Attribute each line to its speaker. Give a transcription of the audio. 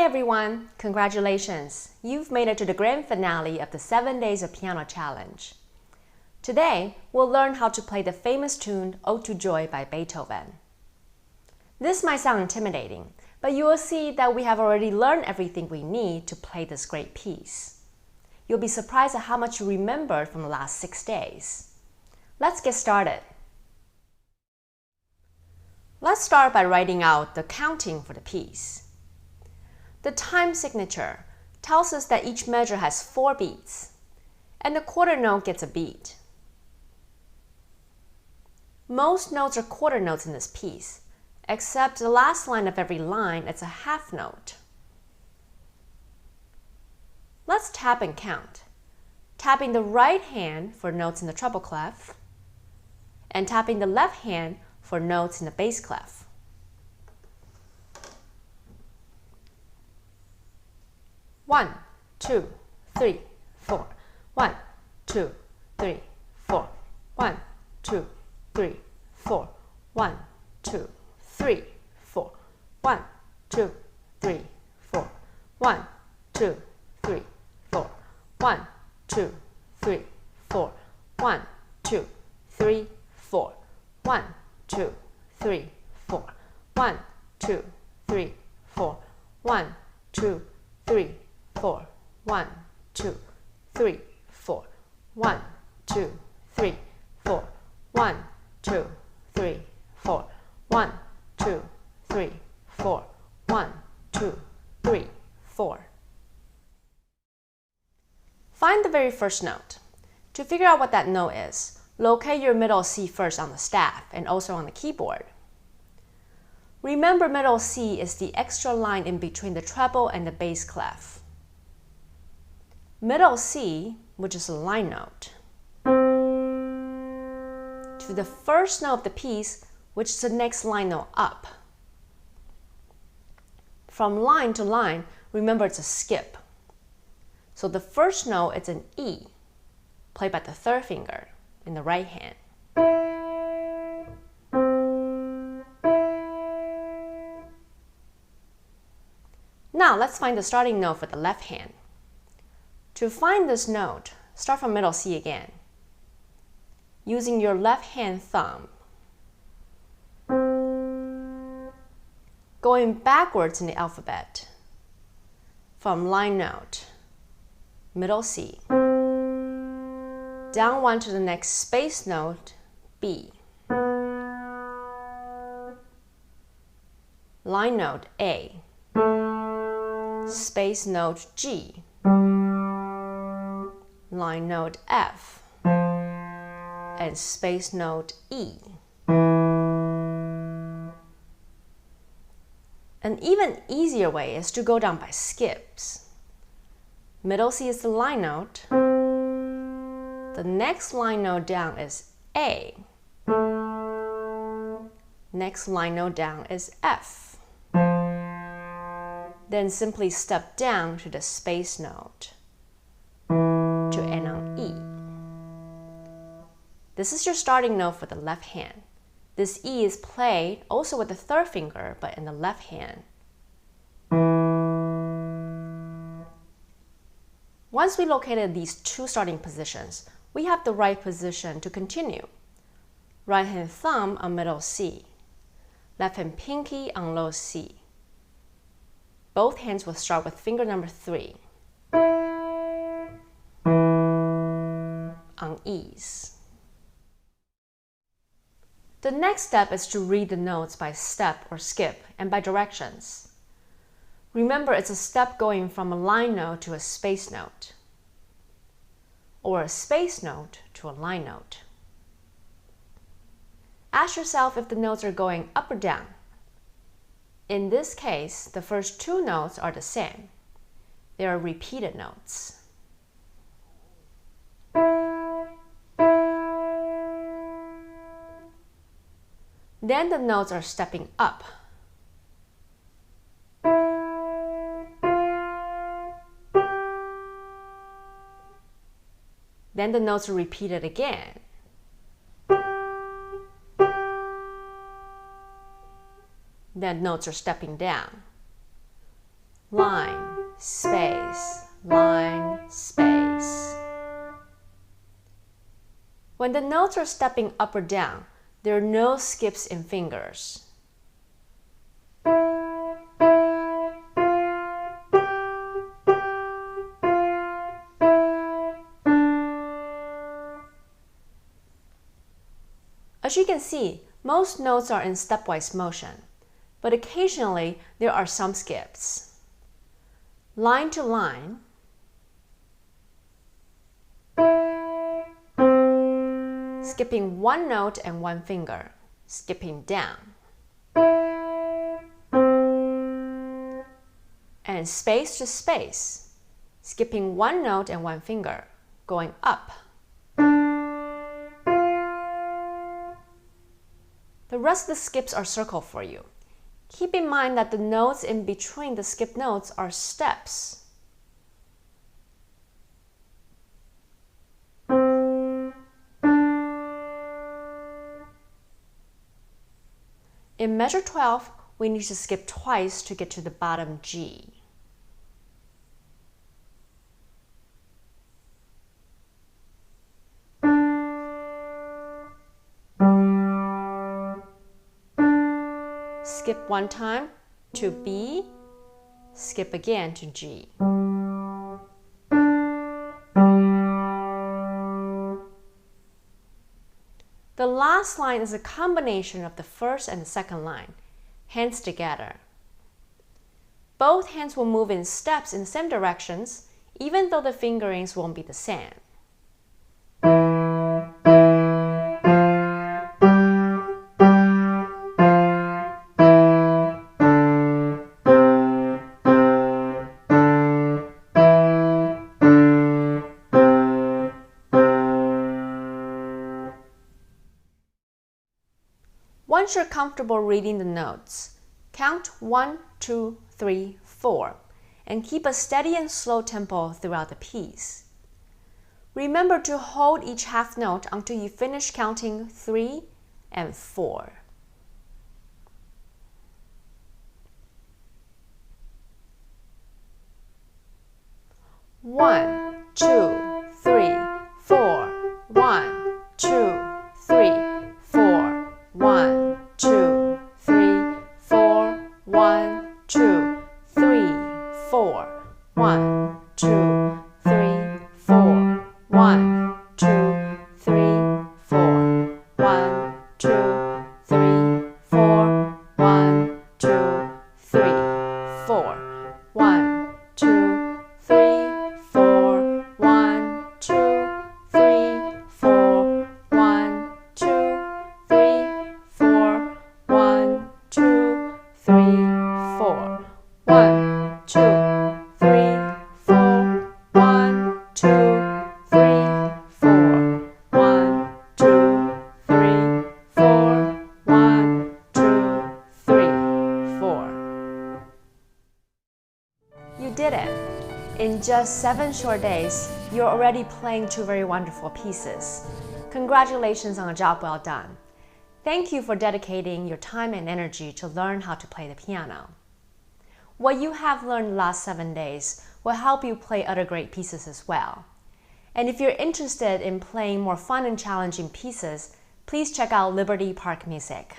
Speaker 1: everyone! Congratulations! You've made it to the grand finale of the 7 Days of Piano Challenge. Today, we'll learn how to play the famous tune Ode to Joy by Beethoven. This might sound intimidating, but you will see that we have already learned everything we need to play this great piece. You'll be surprised at how much you remembered from the last 6 days. Let's get started. Let's start by writing out the counting for the piece. The time signature tells us that each measure has 4 beats, and the quarter note gets a beat. Most notes are quarter notes in this piece, except the last line of every line is a half note. Let's tap and count, tapping the right hand for notes in the treble clef, and tapping the left hand for notes in the bass clef. 1, 2, 3, 4. 1, 2, 3, 4. 1, 2, 3, 4. 1, 2, 3, 4. 1, 2, 3, 4. 1, 2, 3, 4. 1, 2, 3, 4. 1, 2, 3, 4. 1, 2, 3, 4. 1, 2, 3, 4. 1, 2, 3, 4. 1, 2, 3, 4. 1, 2, 3, 4. 1, 2, 3, 4. 1, 2, 3, 4. 1, 2, 3, 4. Find the very first note. To figure out what that note is, locate your middle C first on the staff and also on the keyboard. Remember, middle C is the extra line in between the treble and the bass clef. Middle C, which is a line note, to the first note of the piece, which is the next line note up. From line to line, remember it's a skip. So the first note is an E, played by the third finger in the right hand. Now let's find the starting note for the left hand. To find this note, start from middle C again, using your left hand thumb. Going backwards in the alphabet, from line note, middle C, down one to the next space note, B. Line note A, space note G, line note F, and space note E. An even easier way is to go down by skips. Middle C is the line note. The next line note down is A. Next line note down is F. Then simply step down to the space note to end on E. This is your starting note for the left hand. This E is played also with the third finger, but in the left hand. Once we located these two starting positions, we have the right position to continue. Right hand thumb on middle C, left hand pinky on low C. Both hands will start with finger number 3 on E's. The next step is to read the notes by step or skip and by directions. Remember, it's a step going from a line note to a space note, or a space note to a line note. Ask yourself if the notes are going up or down. In this case, the first 2 notes are the same. They are repeated notes. Then the notes are stepping up. Then the notes are repeated again. Then notes are stepping down. line, space, line, space. When the notes are stepping up or down, there are no skips in fingers. As you can see, most notes are in stepwise motion, but occasionally there are some skips. Line to line, skipping one note and one finger, skipping down. And space to space, skipping one note and one finger, going up. The rest of the skips are circled for you. Keep in mind that the notes in between the skip notes are steps. In measure 12, we need to skip twice to get to the bottom G. Skip one time to B, skip again to G. The last line is a combination of the first and the second line, hands together. Both hands will move in steps in the same directions, even though the fingerings won't be the same. Once you're comfortable reading the notes, count 1, 2, 3, 4, and keep a steady and slow tempo throughout the piece. Remember to hold each half note until you finish counting 3 and 4. One, 2, 3, 4. 1, 2, 3, 4. 1, 2, 3, 4. 1, 2, 3, 4. 1, 2, 3, 4. 1, 2, 3, 4. 1, 2, 3, 4. 1, 2, 3, 4. 1, 2, 3, 4. 1, 2, 3, 4. 1, 2, 3, 4. 1, 2, 3, 4. 1, 2, 3, 4. 1, 2, 3, 4. 1, 2, 3, 4. 1, 2, 3, 4. You did it! In just 7 short days, you're already playing 2 very wonderful pieces. Congratulations on a job well done. Thank you for dedicating your time and energy to learn how to play the piano. What you have learned the last 7 days will help you play other great pieces as well. And if you're interested in playing more fun and challenging pieces, please check out Liberty Park Music.